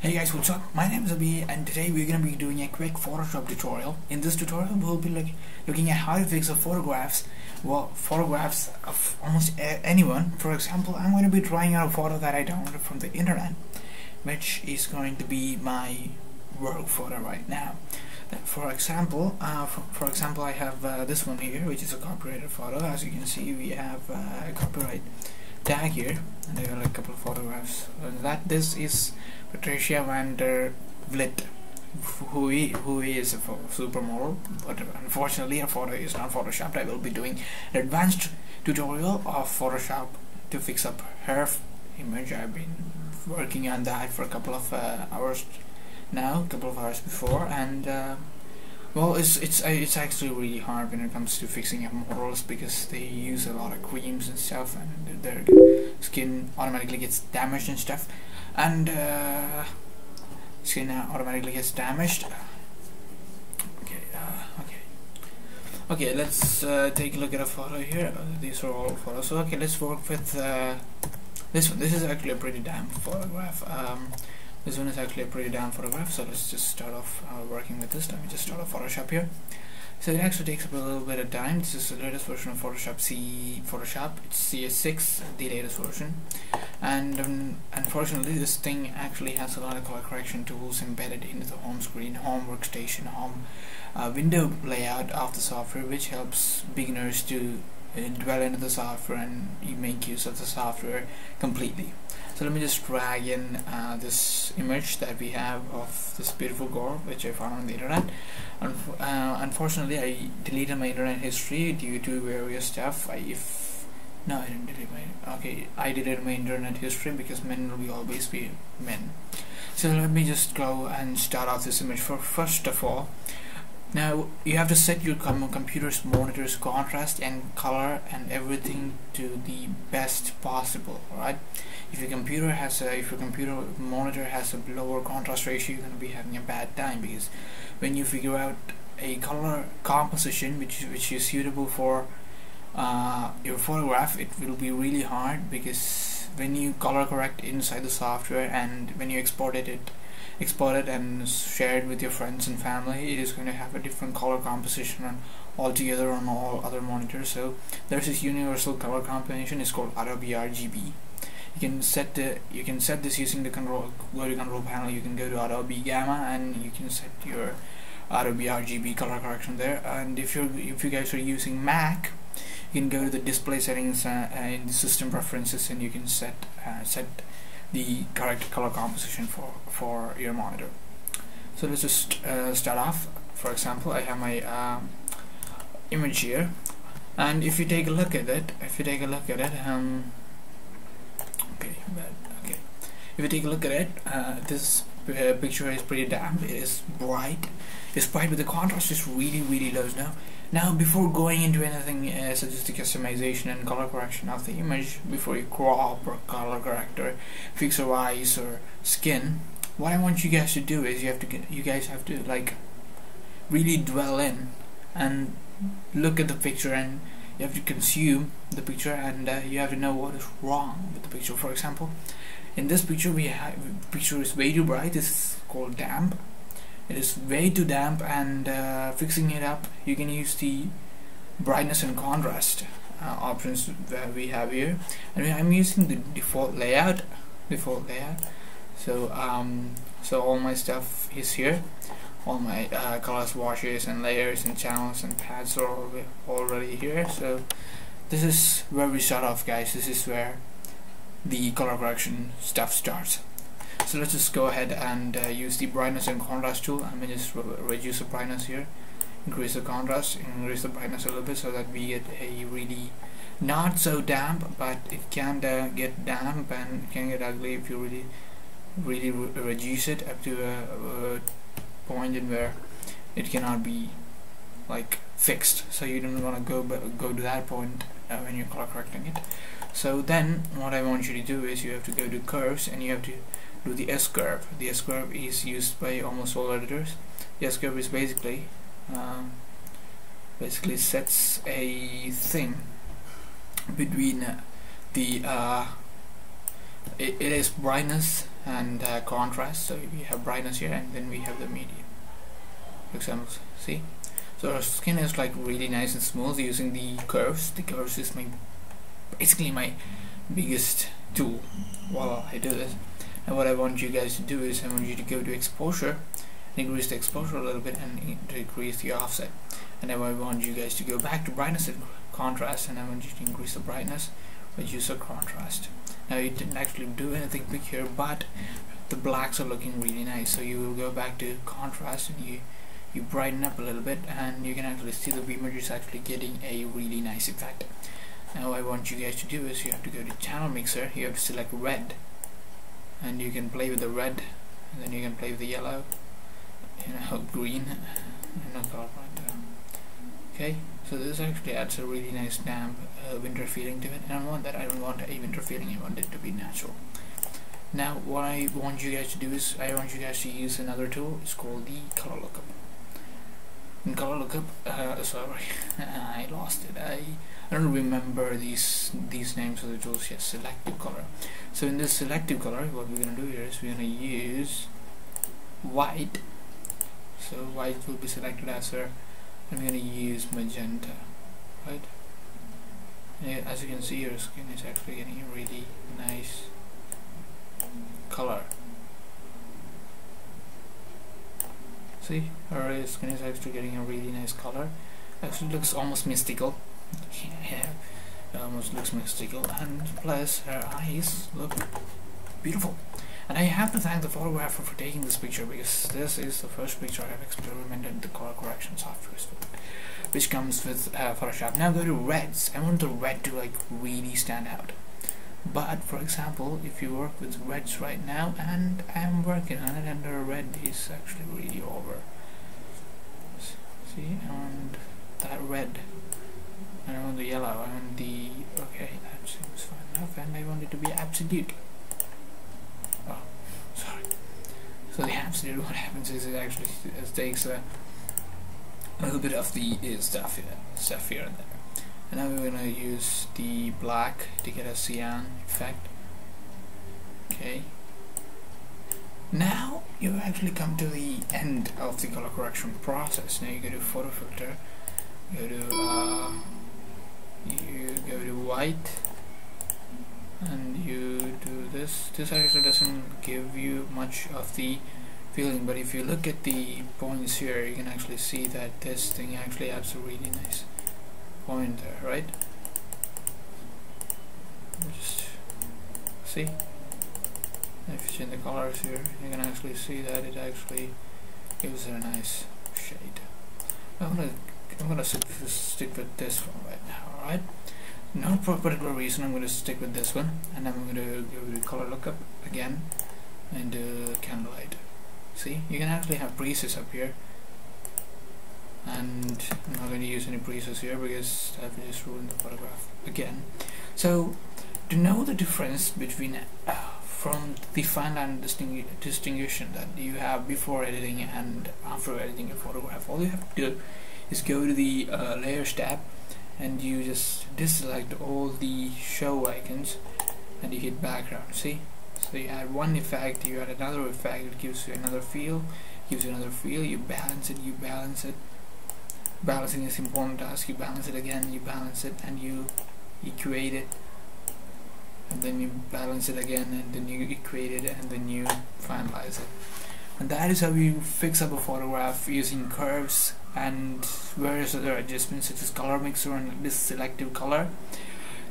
Hey guys, what's up? My name is Abhi and today we're going to be doing a quick Photoshop tutorial. In this tutorial we'll be looking at how to fix the photographs of almost anyone. For example, I'm going to be trying out a photo that I downloaded from the internet, which is going to be my work photo right now. For example, I have this one here, which is a copyrighted photo. As you can see, we have a copyright tag here, and there are a couple of photographs. This is Patricia van der Vliet, who is a supermodel, but unfortunately her photo is not photoshopped. I will be doing an advanced tutorial of Photoshop to fix up her image. I've been working on that for a couple of hours now, a couple of hours before, and well, it's actually really hard when it comes to fixing up models, because they use a lot of creams and stuff, and their skin automatically gets damaged and stuff, and skin automatically gets damaged. Okay, let's take a look at a photo here. These are all photos. So okay, let's work with this one. This is actually a pretty damn photograph. This one is actually a pretty damn photograph, so let's just start off working with this. Let me just start off Photoshop here. So it actually takes up a little bit of time. This is the latest version of Photoshop. It's CS6, the latest version, and unfortunately this thing actually has a lot of color correction tools embedded into the home screen, home workstation, home window layout of the software, which helps beginners to dwell into the software and make use of the software completely. So let me just drag in this image that we have of this beautiful girl, which I found on the internet. Unfortunately, I deleted my internet history due to various stuff. I deleted my internet history because men will always be men. So let me just go and start off this image. First of all, now you have to set your computer's monitor's contrast and color and everything to the best possible. Alright, if your computer monitor has a lower contrast ratio, you're going to be having a bad time, because when you figure out a color composition which is suitable for your photograph, it will be really hard, because when you color correct inside the software and when you export it and share it with your friends and family, it is going to have a different color composition altogether on all other monitors. So there's this universal color combination. It's called Adobe RGB. You can set this using the control panel. You can go to Adobe Gamma and you can set your Adobe RGB color correction there. And if you guys are using Mac, you can go to the display settings in the system preferences, and you can set the correct color composition for your monitor. So let's just start off. For example, I have my image here, and if you take a look at it, if you take a look at it, this picture is pretty damp. It is bright. It's bright, but the contrast is really low now. Before going into anything such as the customization and color correction of the image, before you crop or color correct or fix your eyes or skin, what I want you guys to do is you guys have to like really dwell in and look at the picture, and you have to consume the picture, and you have to know what is wrong with the picture. For example, in this picture picture is way too bright. This is called damp. It is way too damp, and fixing it up, you can use the brightness and contrast options that we have here, and I'm using the default layout. So all my stuff is here. All my colors, washes and layers and channels and pads are already here. So this is where we start off, guys. This is where the color correction stuff starts. So let's just go ahead and use the brightness and contrast tool. I'm going to just reduce the brightness here, increase the contrast, increase the brightness a little bit, so that we get a really not so damp, but it can get damp and it can get ugly if you really reduce it up to a point in where it cannot be like fixed. So you don't want to go to that point when you're color correcting it. So then what I want you to do is you have to go to curves, and you have to do the S-curve. The S-curve is used by almost all editors. The S-curve is basically sets a thing between the it is brightness and contrast. So we have brightness here, and then we have the medium. For example, see, so our skin is like really nice and smooth using the curves. The curves is basically my biggest tool while I do this. And what I want you guys to do is I want you to go to exposure, increase the exposure a little bit, and decrease the offset. And then I want you guys to go back to brightness and contrast, and I want you to increase the brightness with use of contrast. Now you didn't actually do anything big here, but the blacks are looking really nice. So you will go back to contrast and you brighten up a little bit, and you can actually see the image is actually getting a really nice effect. Now what I want you guys to do is you have to go to channel mixer. You have to select red, and you can play with the red, and then you can play with the yellow, green, and color right there. Okay, so this actually adds a really nice damp winter feeling to it, and I don't want a winter feeling, I want it to be natural. Now what I want you guys to do is I want you guys to use another tool. It's called the color lookup. In color lookup, sorry, I lost it. I don't remember these names of the tools. Yes, selective color. So in this selective color, what we're gonna do here is we're gonna use white. So white will be selected as our, and we're gonna use magenta, right? And as you can see, your skin is actually getting a really nice color. See, our skin is actually getting a really nice color. Actually looks almost mystical. Yeah, it almost looks mystical, and plus her eyes look beautiful. And I have to thank the photographer for taking this picture, because this is the first picture I have experimented the color correction software with, which comes with Photoshop. Now go to reds. I want the red to like really stand out. But for example, if you work with reds right now, and I'm working on it, and the red is actually really over. See, and that red, and I want the yellow, and the, okay, that seems fine enough, and I want it to be absolute. Oh, sorry. So the absolute, what happens is it actually takes a little bit of the stuff here and there. And now we're going to use the black to get a cyan effect. Okay. Now you actually come to the end of the color correction process. Now you go to photo filter, you go to white, and you do this. This actually doesn't give you much of the feeling, but if you look at the points here, you can actually see that this thing actually adds a really nice point there, right? Just see, if you change the colors here, you can actually see that it actually gives it a nice shade. I'm gonna stick with this one right now. Alright, no particular reason, I'm gonna stick with this one, and I'm gonna go to color lookup again and do candlelight. See, you can actually have presets up here, and I'm not going to use any presets here because that will just ruin the photograph again. So to know the difference between from the fine line distinction that you have before editing and after editing a photograph, all you have to do is go to the layers tab, and you just deselect all the show icons, and you hit background. See, so you add one effect, you add another effect, it gives you another feel, you balance it. Balancing is important task. You balance it again, you balance it, and you equate it, and then you balance it again, and then you equate it, and then you finalize it. And that is how you fix up a photograph using curves and various other adjustments such as color mixer and this selective color.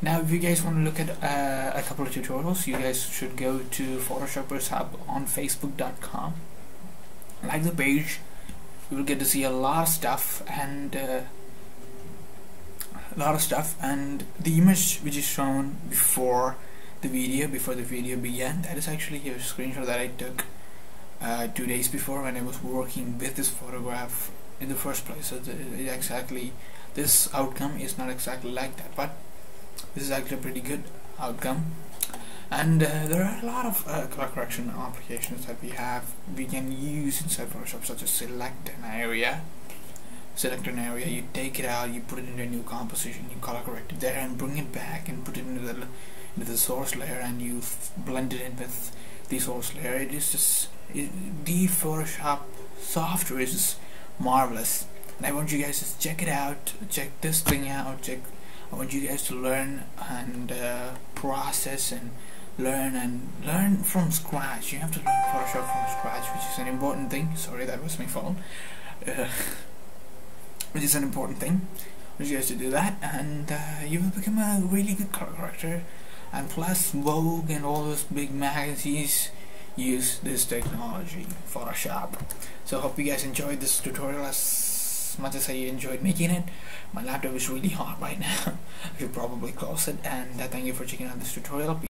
Now if you guys want to look at a couple of tutorials, you guys should go to Photoshoppers Hub on facebook.com, like the page. You will get to see a lot of stuff, and the image which is shown before the video began, that is actually a screenshot that I took 2 days before when I was working with this photograph in the first place. So this outcome is not exactly like that, but this is actually a pretty good outcome. And there are a lot of color correction applications that we can use inside Photoshop, such as select an area, you take it out, you put it into a new composition, you color correct it there and bring it back and put it into the source layer, and you blend it in with the source layer. The Photoshop software is just marvelous, and I want you guys to check it out, check this thing out, I want you guys to learn and process and learn from scratch. You have to learn Photoshop from scratch, which is an important thing. Sorry, that was my phone. Which is an important thing. I want you guys to do that, and you will become a really good color corrector. And plus, Vogue and all those big magazines use this technology, Photoshop. So I hope you guys enjoyed this tutorial as much as I enjoyed making it. My laptop is really hot right now. I should probably close it, and thank you for checking out this tutorial.